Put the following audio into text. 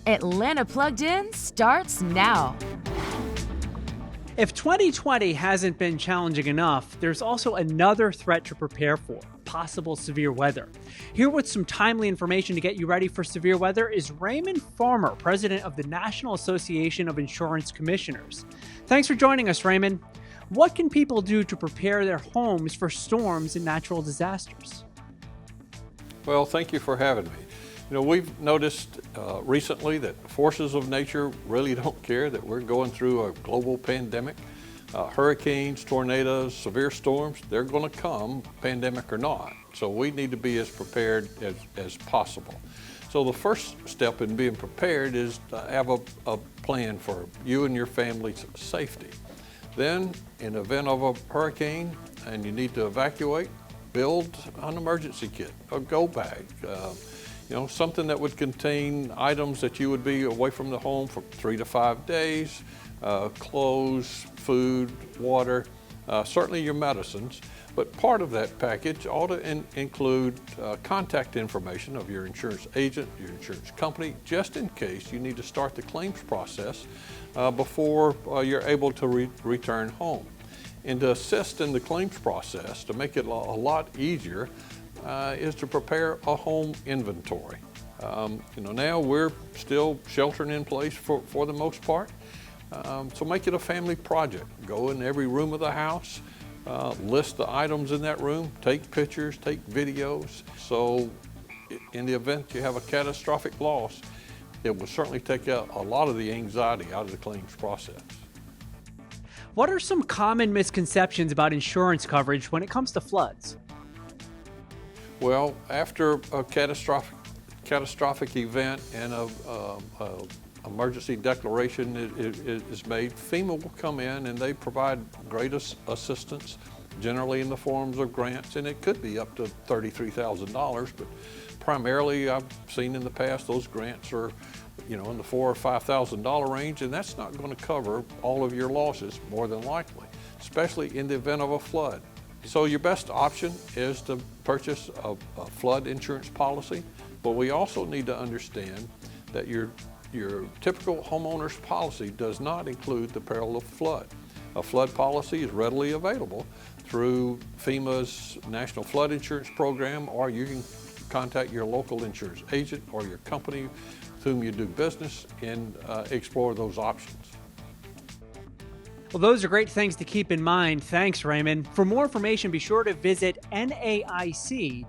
Atlanta Plugged In starts now. If 2020 hasn't been challenging enough, there's also another threat to prepare for: possible severe weather. Here with some timely information to get you ready for severe weather is Raymond Farmer, president of the National Association of Insurance Commissioners. Thanks for joining us, Raymond. What can people do to prepare their homes for storms and natural disasters? Well, thank you for having me. We've noticed recently that forces of nature really don't care that we're going through a global pandemic. Hurricanes, tornadoes, severe storms, they're going to come, pandemic or not. So we need to be as prepared as possible. So the first step in being prepared is to have a plan for you and your family's safety. Then, in the event of a hurricane and you need to evacuate, build an emergency kit, a go bag. Something that would contain items that you would be away from the home for 3 to 5 days, clothes, food, water, certainly your medicines. But part of that package ought to include contact information of your insurance agent, your insurance company, just in case you need to start the claims process before you're able to return home. And to assist in the claims process, to make it a lot easier, is to prepare a home inventory. Now we're still sheltering in place for the most part, so make it a family project. Go in every room of the house, list the items in that room, take pictures, take videos, so in the event you have a catastrophic loss, it will certainly take out a lot of the anxiety out of the claims process. What are some common misconceptions about insurance coverage when it comes to floods? Well, after a catastrophic event and a emergency declaration is made, FEMA will come in and they provide great assistance, generally in the forms of grants, and it could be up to $33,000, but primarily I've seen in the past those grants are in the $4,000 or $5,000 range, and that's not going to cover all of your losses, more than likely, especially in the event of a flood. So your best option is to purchase a flood insurance policy, but we also need to understand that your typical homeowner's policy does not include the peril of flood. A flood policy is readily available through FEMA's National Flood Insurance Program, or you can contact your local insurance agent or your company with whom you do business and explore those options. Well, those are great things to keep in mind. Thanks, Raymond. For more information, be sure to visit naic.org.